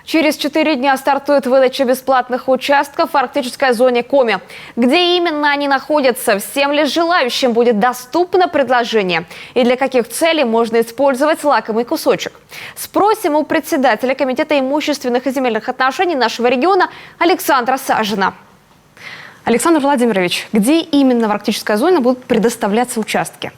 Через 4 дня стартует выдача бесплатных участков в арктической зоне Коми. Где именно они находятся, всем ли желающим будет доступно предложение и для каких целей можно использовать лакомый кусочек? Спросим у председателя Комитета имущественных и земельных отношений нашего региона Александра Сажина. Александр Владимирович, где именно в арктической зоне будут предоставляться участки?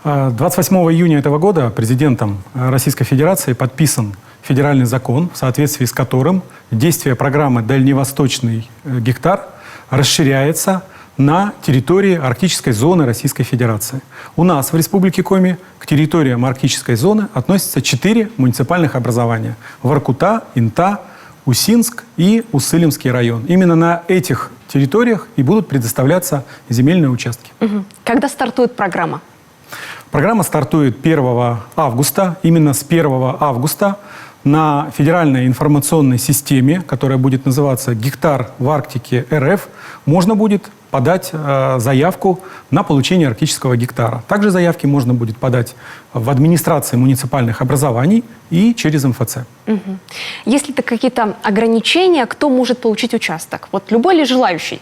28 июня этого года президентом Российской Федерации подписан федеральный закон, в соответствии с которым действие программы «Дальневосточный гектар» расширяется на территории арктической зоны Российской Федерации. У нас в Республике Коми к территориям арктической зоны относятся 4 муниципальных образования – Воркута, Инта, Усинск и Уссылимский район. Именно на этих территориях и будут предоставляться земельные участки. Когда стартует программа? Программа стартует 1 августа. Именно с 1 августа на федеральной информационной системе, которая будет называться «Гектар в Арктике РФ», можно будет подать заявку на получение арктического гектара. Также заявки можно будет подать в администрации муниципальных образований и через МФЦ. Есть ли какие-то ограничения, кто может получить участок? Вот любой ли желающий?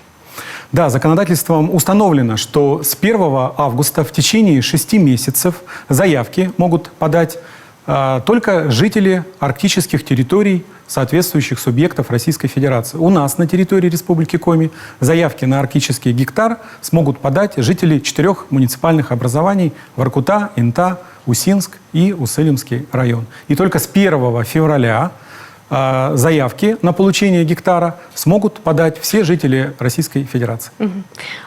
Да, законодательством установлено, что с 1 августа в течение 6 месяцев заявки могут подать только жители арктических территорий соответствующих субъектов Российской Федерации. У нас на территории Республики Коми заявки на арктический гектар смогут подать жители 4 муниципальных образований Воркута, Инта, Усинск и Уссылимский район. И только с 1 февраля заявки на получение гектара смогут подать все жители Российской Федерации.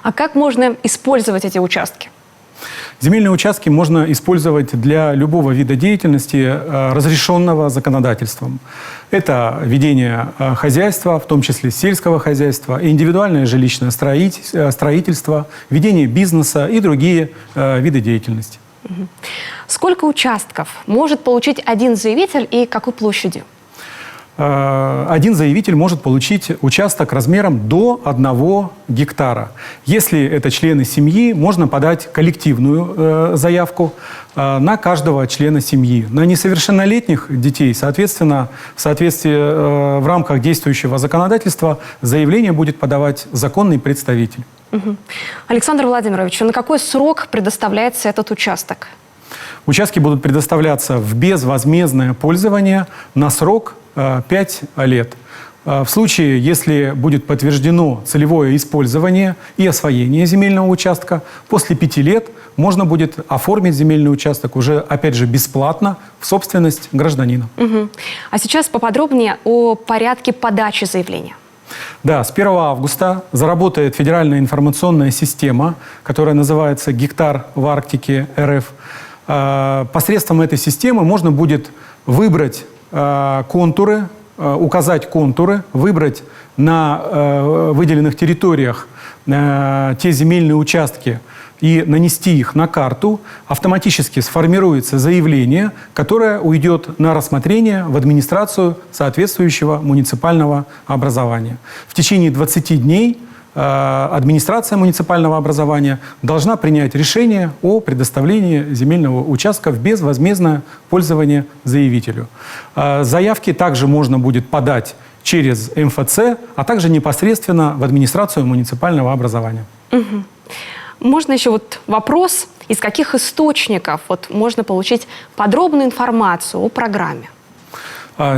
А как можно использовать эти участки? Земельные участки можно использовать для любого вида деятельности, разрешенного законодательством. Это ведение хозяйства, в том числе сельского хозяйства, индивидуальное жилищное строительство, ведение бизнеса и другие виды деятельности. Сколько участков может получить один заявитель и какой площадью? Один заявитель может получить участок размером до 1 гектара. Если это члены семьи, можно подать коллективную заявку на каждого члена семьи. На несовершеннолетних детей, соответственно, в рамках действующего законодательства заявление будет подавать законный представитель. Александр Владимирович, на какой срок предоставляется этот участок? Участки будут предоставляться в безвозмездное пользование на срок 5 лет. В случае, если будет подтверждено целевое использование и освоение земельного участка, после 5 лет можно будет оформить земельный участок уже, опять же, бесплатно в собственность гражданина. А сейчас поподробнее о порядке подачи заявления. Да, с 1 августа заработает федеральная информационная система, которая называется «Гектар в Арктике РФ». Посредством этой системы можно будет выбрать контуры, указать контуры, выбрать на выделенных территориях те земельные участки и нанести их на карту. Автоматически сформируется заявление, которое уйдет на рассмотрение в администрацию соответствующего муниципального образования. В течение 20 дней администрация муниципального образования должна принять решение о предоставлении земельного участка в безвозмездное пользование заявителю. Заявки также можно будет подать через МФЦ, а также непосредственно в администрацию муниципального образования. Можно еще вопрос, из каких источников можно получить подробную информацию о программе?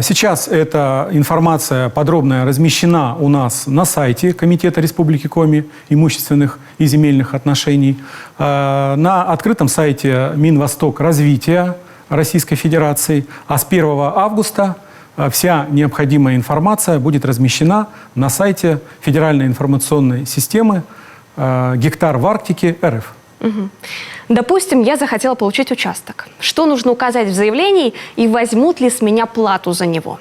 Сейчас эта информация подробная размещена у нас на сайте Комитета Республики Коми имущественных и земельных отношений, на открытом сайте Минвостокразвития Российской Федерации, а с 1 августа вся необходимая информация будет размещена на сайте Федеральной информационной системы «Гектар в Арктике РФ». Допустим, я захотела получить участок. Что нужно указать в заявлении и возьмут ли с меня плату за него?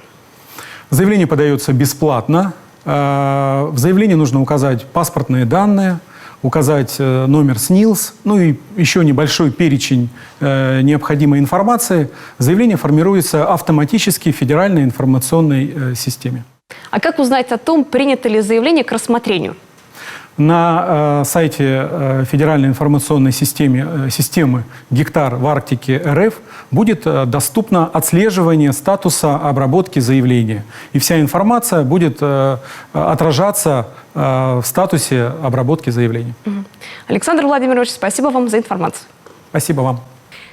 Заявление подается бесплатно. В заявлении нужно указать паспортные данные, указать номер СНИЛС, ну и еще небольшой перечень необходимой информации. Заявление формируется автоматически в Федеральной информационной системе. А как узнать о том, принято ли заявление к рассмотрению? На сайте Федеральной информационной системы «Гектар в Арктике РФ» будет доступно отслеживание статуса обработки заявления. И вся информация будет отражаться в статусе обработки заявления. Александр Владимирович, спасибо вам за информацию. Спасибо вам.